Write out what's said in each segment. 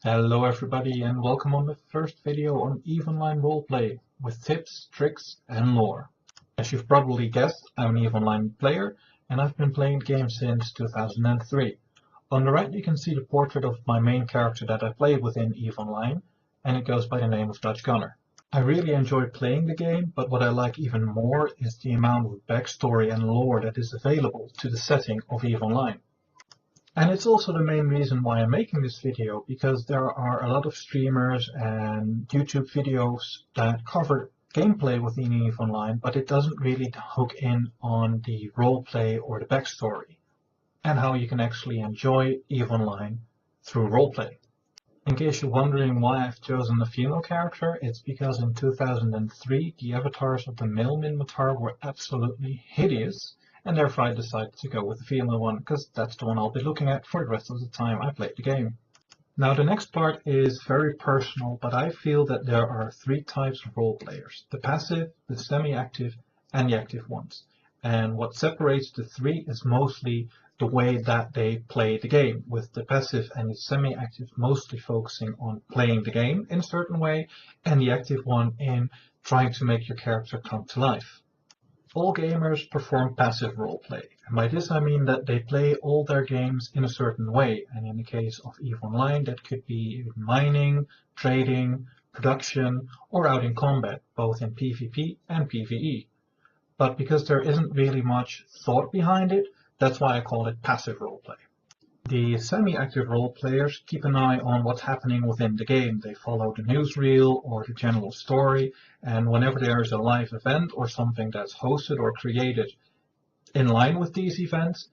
Hello everybody and welcome on the first video on EVE Online Roleplay with tips, tricks and lore. As you've probably guessed, I'm an EVE Online player and I've been playing the game since 2003. On the right you can see the portrait of my main character that I play within EVE Online, and it goes by the name of Dutch Gunner. I really enjoy playing the game, but what I like even more is the amount of backstory and lore that is available to the setting of EVE Online. And it's also the main reason why I'm making this video, because there are a lot of streamers and YouTube videos that cover gameplay within EVE Online, but it doesn't really hook in on the roleplay or the backstory, and how you can actually enjoy EVE Online through roleplay. In case you're wondering why I've chosen a female character, it's because in 2003 the avatars of the male Minmatar were absolutely hideous, and therefore I decided to go with the female one, because that's the one I'll be looking at for the rest of the time I play the game. Now the next part is very personal, but I feel that there are three types of role players: the passive, the semi-active and the active ones. And what separates the three is mostly the way that they play the game, with the passive and the semi-active mostly focusing on playing the game in a certain way, and the active one in trying to make your character come to life. All gamers perform passive roleplay, and by this I mean that they play all their games in a certain way, and in the case of EVE Online that could be mining, trading, production, or out in combat, both in PvP and PvE. But because there isn't really much thought behind it, that's why I call it passive roleplay. The semi-active role players keep an eye on what's happening within the game. They follow the newsreel or the general story, and whenever there is a live event or something that's hosted or created in line with these events,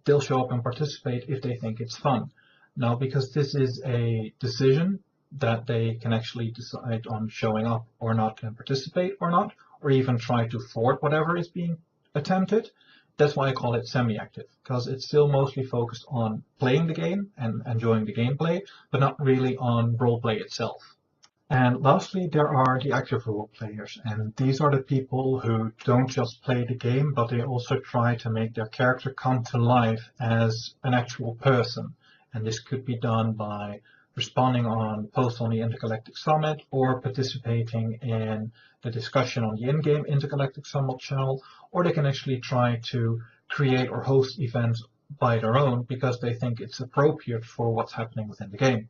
they'll show up and participate if they think it's fun. Now, because this is a decision that they can actually decide on showing up or not and participate or not, or even try to thwart whatever is being attempted, that's why I call it semi-active, because it's still mostly focused on playing the game and enjoying the gameplay, but not really on roleplay itself. And lastly, there are the active role players, and these are the people who don't just play the game, but they also try to make their character come to life as an actual person. And this could be done by responding on posts on the Intergalactic Summit, or participating in the discussion on the in-game Intergalactic Summit channel, or they can actually try to create or host events by their own because they think it's appropriate for what's happening within the game.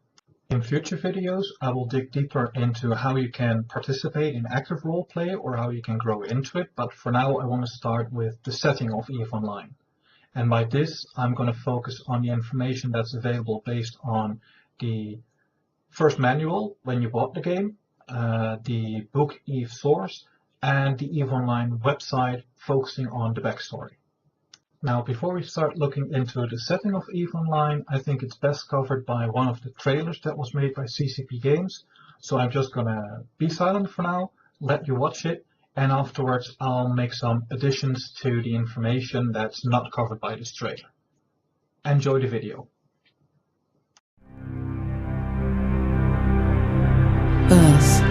In future videos, I will dig deeper into how you can participate in active roleplay or how you can grow into it, but for now I want to start with the setting of EVE Online. And by this, I'm going to focus on the information that's available based on the first manual when you bought the game, the book EVE Source, and the EVE Online website focusing on the backstory. Now, before we start looking into the setting of EVE Online, I think it's best covered by one of the trailers that was made by CCP Games. So I'm just gonna be silent for now, let you watch it, and afterwards I'll make some additions to the information that's not covered by this trailer. Enjoy the video. Earth.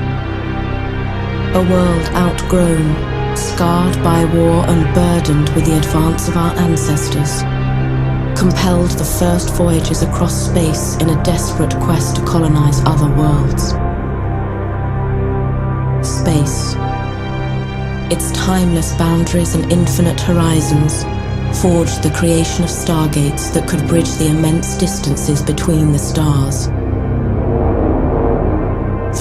A world outgrown, scarred by war and burdened with the advance of our ancestors, compelled the first voyages across space in a desperate quest to colonize other worlds. Space. Its timeless boundaries and infinite horizons forged the creation of stargates that could bridge the immense distances between the stars.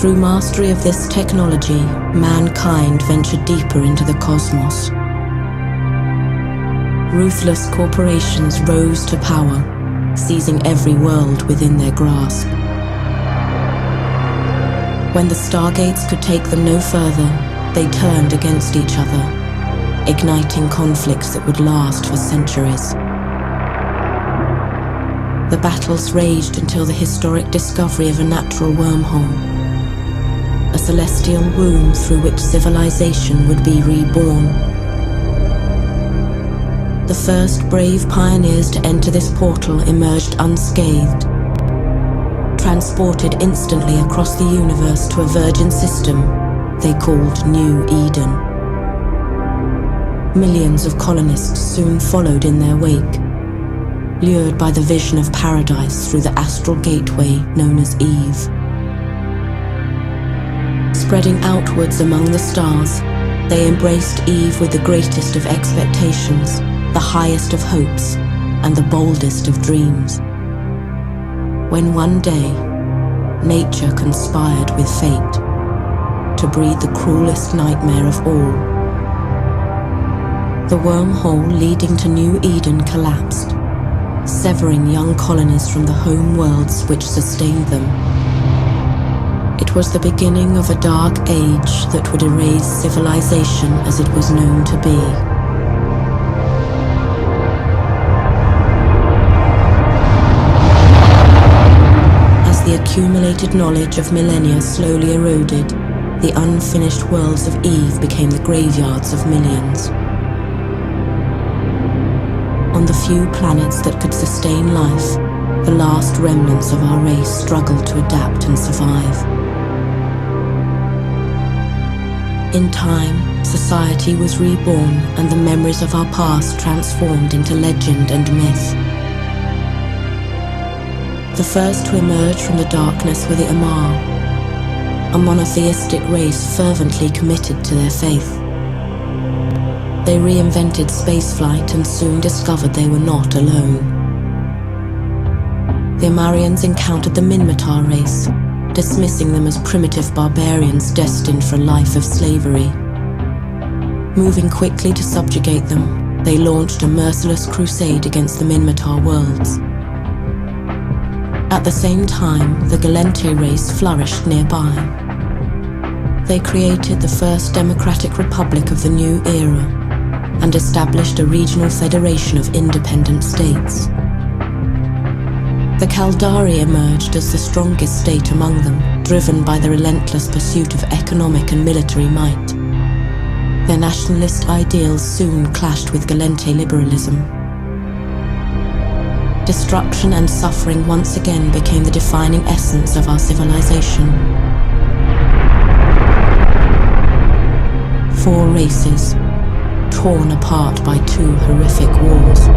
Through mastery of this technology, mankind ventured deeper into the cosmos. Ruthless corporations rose to power, seizing every world within their grasp. When the stargates could take them no further, they turned against each other, igniting conflicts that would last for centuries. The battles raged until the historic discovery of a natural wormhole, a celestial womb through which civilization would be reborn. The first brave pioneers to enter this portal emerged unscathed, transported instantly across the universe to a virgin system they called New Eden. Millions of colonists soon followed in their wake, lured by the vision of paradise through the astral gateway known as EVE. Spreading outwards among the stars, they embraced EVE with the greatest of expectations, the highest of hopes, and the boldest of dreams. When one day, nature conspired with fate to breed the cruelest nightmare of all. The wormhole leading to New Eden collapsed, severing young colonies from the home worlds which sustained them. It was the beginning of a dark age that would erase civilization as it was known to be. As the accumulated knowledge of millennia slowly eroded, the unfinished worlds of EVE became the graveyards of millions. On the few planets that could sustain life, the last remnants of our race struggled to adapt and survive. In time, society was reborn and the memories of our past transformed into legend and myth. The first to emerge from the darkness were the Amar, a monotheistic race fervently committed to their faith. They reinvented spaceflight and soon discovered they were not alone. The Amarians encountered the Minmatar race, dismissing them as primitive barbarians destined for a life of slavery. Moving quickly to subjugate them, they launched a merciless crusade against the Minmatar worlds. At the same time, the Gallente race flourished nearby. They created the first democratic republic of the new era and established a regional federation of independent states. The Kaldari emerged as the strongest state among them, driven by the relentless pursuit of economic and military might. Their nationalist ideals soon clashed with Gallente liberalism. Destruction and suffering once again became the defining essence of our civilization. 4 races, torn apart by 2 horrific wars.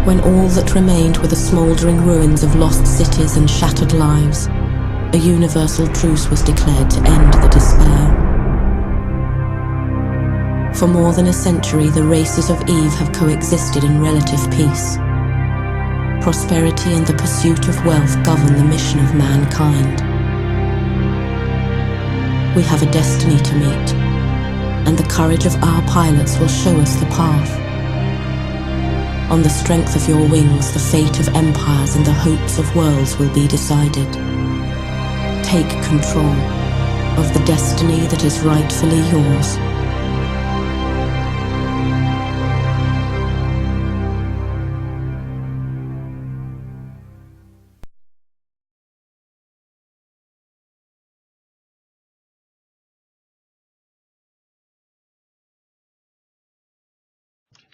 When all that remained were the smouldering ruins of lost cities and shattered lives, a universal truce was declared to end the despair. For more than a century, the races of EVE have coexisted in relative peace. Prosperity and the pursuit of wealth govern the mission of mankind. We have a destiny to meet, and the courage of our pilots will show us the path. On the strength of your wings, the fate of empires and the hopes of worlds will be decided. Take control of the destiny that is rightfully yours.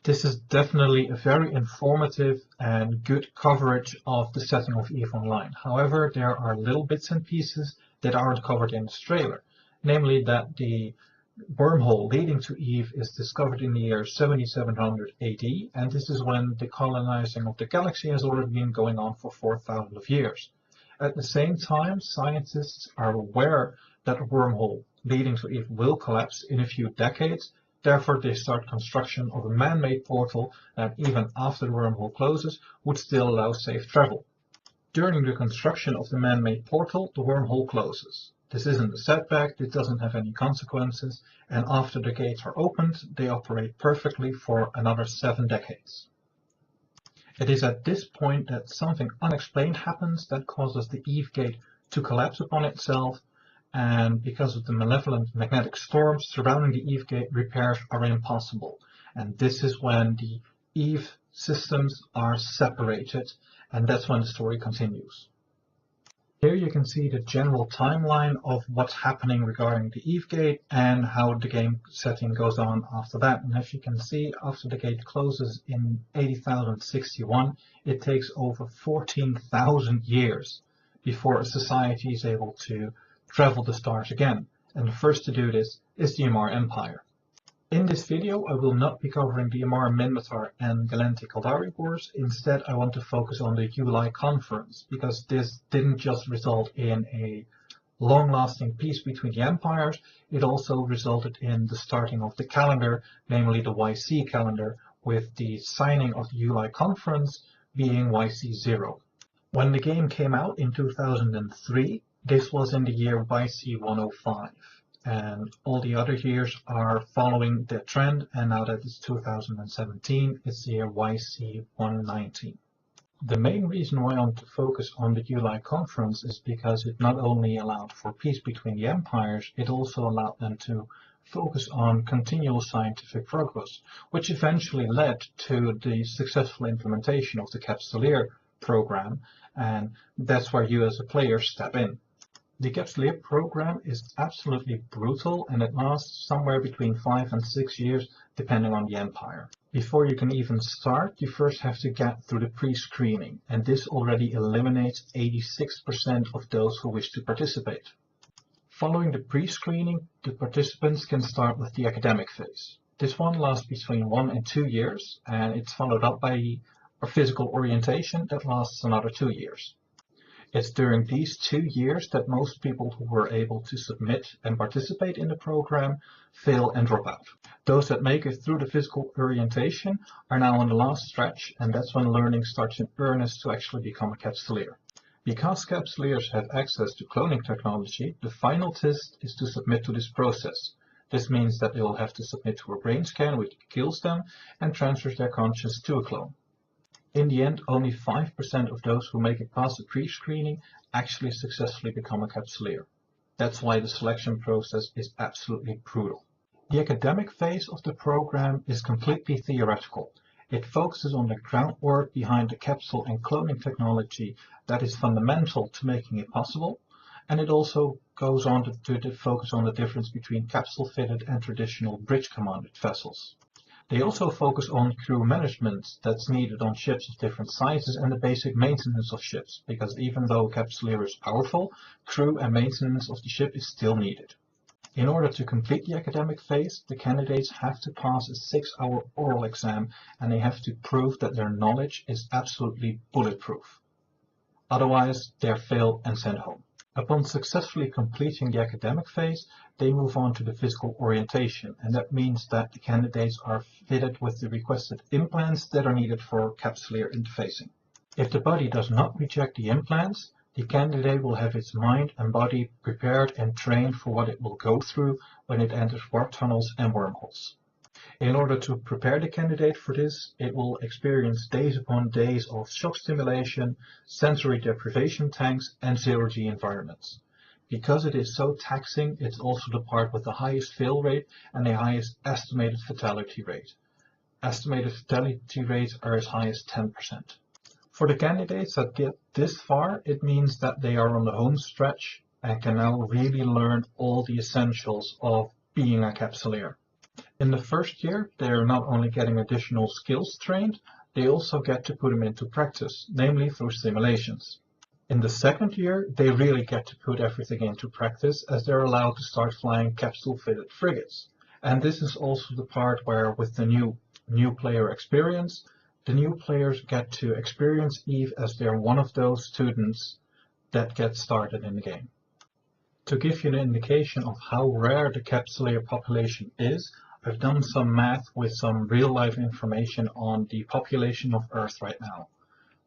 This is definitely a very informative and good coverage of the setting of EVE Online. However, there are little bits and pieces that aren't covered in this trailer. Namely that the wormhole leading to EVE is discovered in the year 7700 AD, and this is when the colonizing of the galaxy has already been going on for 4,000 of years. At the same time, scientists are aware that a wormhole leading to EVE will collapse in a few decades. Therefore, they start construction of a man-made portal that, even after the wormhole closes, would still allow safe travel. During the construction of the man-made portal, the wormhole closes. This isn't a setback, it doesn't have any consequences, and after the gates are opened, they operate perfectly for another 7 decades. It is at this point that something unexplained happens that causes the EVE gate to collapse upon itself, and because of the malevolent magnetic storms surrounding the EVE gate, repairs are impossible. And this is when the EVE systems are separated, and that's when the story continues. Here you can see the general timeline of what's happening regarding the EVE gate and how the game setting goes on after that. And as you can see, after the gate closes in 80,061, it takes over 14,000 years before a society is able to travel the stars again, and the first to do this is the Amar Empire. In this video, I will not be covering the Amar Minmatar and Gallente Caldari Wars. Instead, I want to focus on the July Conference, because this didn't just result in a long-lasting peace between the empires, it also resulted in the starting of the calendar, namely the YC calendar, with the signing of the July Conference being YC0. When the game came out in 2003, this was in the year YC 105. And all the other years are following the trend, and now that it's 2017, it's the year YC 119. The main reason why I want to focus on the July Conference is because it not only allowed for peace between the empires, it also allowed them to focus on continual scientific progress, which eventually led to the successful implementation of the Capsuleer program, and that's where you as a player step in. The Capsuleer program is absolutely brutal, and it lasts somewhere between 5 and 6 years depending on the empire. Before you can even start, you first have to get through the pre-screening, and this already eliminates 86% of those who wish to participate. Following the pre-screening, the participants can start with the academic phase. This one lasts between 1 and 2 years, and it's followed up by a physical orientation that lasts another 2 years. It's during these 2 years that most people who were able to submit and participate in the program fail and drop out. Those that make it through the physical orientation are now on the last stretch, and that's when learning starts in earnest to actually become a Capsuleer. Because Capsuleers have access to cloning technology, the final test is to submit to this process. This means that they will have to submit to a brain scan which kills them and transfers their conscience to a clone. In the end, only 5% of those who make it past the pre-screening actually successfully become a Capsuleer. That's why the selection process is absolutely brutal. The academic phase of the program is completely theoretical. It focuses on the groundwork behind the capsule and cloning technology that is fundamental to making it possible, and it also goes on to focus on the difference between capsule-fitted and traditional bridge-commanded vessels. They also focus on crew management that's needed on ships of different sizes and the basic maintenance of ships, because even though Capsuleer is powerful, crew and maintenance of the ship is still needed. In order to complete the academic phase, the candidates have to pass a 6-hour oral exam, and they have to prove that their knowledge is absolutely bulletproof. Otherwise, they're failed and sent home. Upon successfully completing the academic phase, they move on to the physical orientation, and that means that the candidates are fitted with the requested implants that are needed for Capsuleer interfacing. If the body does not reject the implants, the candidate will have its mind and body prepared and trained for what it will go through when it enters warp tunnels and wormholes. In order to prepare the candidate for this, it will experience days upon days of shock stimulation, sensory deprivation tanks, and zero-G environments. Because it is so taxing, it's also the part with the highest fail rate and the highest estimated fatality rate. Estimated fatality rates are as high as 10%. For the candidates that get this far, it means that they are on the home stretch and can now really learn all the essentials of being a Capsuleer. In the first year, they are not only getting additional skills trained, they also get to put them into practice, namely through simulations. In the second year, they really get to put everything into practice, as they're allowed to start flying capsule-fitted frigates. And this is also the part where, with the new player experience, the new players get to experience EVE as they're one of those students that get started in the game. To give you an indication of how rare the Capsuleer population is, I've done some math with some real-life information on the population of Earth right now.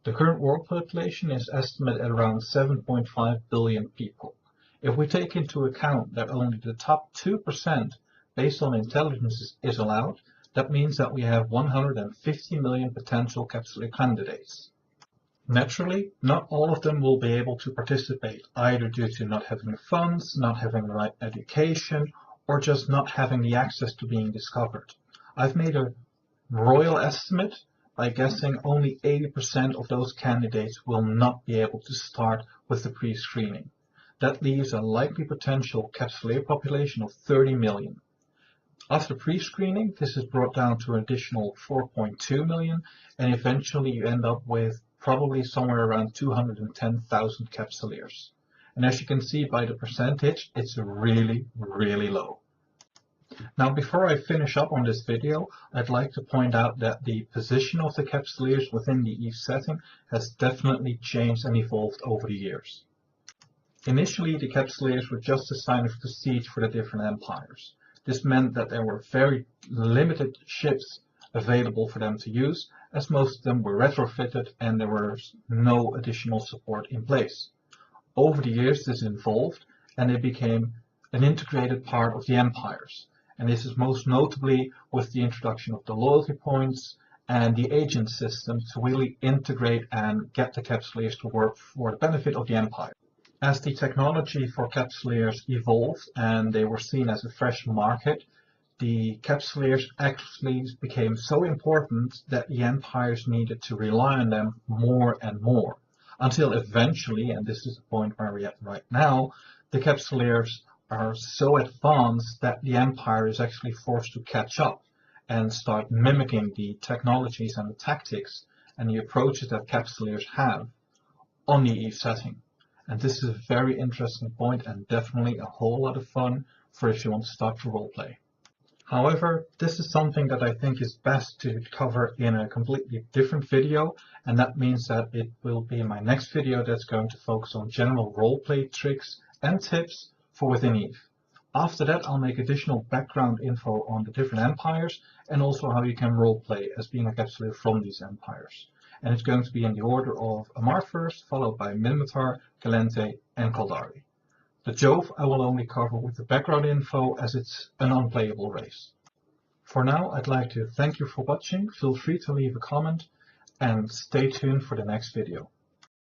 The current world population is estimated at around 7.5 billion people. If we take into account that only the top 2% based on intelligence is allowed, that means that we have 150 million potential Capsuleer candidates. Naturally, not all of them will be able to participate, either due to not having the funds, not having the right education, or just not having the access to being discovered. I've made a royal estimate by guessing only 80% of those candidates will not be able to start with the pre-screening. That leaves a likely potential Capsuleer population of 30 million. After pre-screening, this is brought down to an additional 4.2 million, and eventually you end up with probably somewhere around 210,000 Capsuleers. And as you can see by the percentage, it's really, really low. Now, before I finish up on this video, I'd like to point out that the position of the Capsuleers within the EVE setting has definitely changed and evolved over the years. Initially, the Capsuleers were just a sign of prestige for the different empires. This meant that there were very limited ships available for them to use, as most of them were retrofitted and there was no additional support in place. Over the years, this evolved and it became an integrated part of the empires. And this is most notably with the introduction of the loyalty points and the agent system to really integrate and get the Capsuleers to work for the benefit of the empire. As the technology for Capsuleers evolved and they were seen as a fresh market, the Capsuleers actually became so important that the empires needed to rely on them more and more, until eventually, and this is the point where we're at right now, the Capsuleers are so advanced that the empire is actually forced to catch up and start mimicking the technologies and the tactics and the approaches that Capsuleers have on the EVE setting. And this is a very interesting point and definitely a whole lot of fun for if you want to start to roleplay. However, this is something that I think is best to cover in a completely different video, and that means that it will be my next video that's going to focus on general roleplay tricks and tips for within EVE. After that, I'll make additional background info on the different empires and also how you can roleplay as being a Capsuleer from these empires. And it's going to be in the order of Amar first, followed by Minmatar, Calente, and Kaldari. The Jove I will only cover with the background info as it's an unplayable race. For now, I'd like to thank you for watching. Feel free to leave a comment and stay tuned for the next video.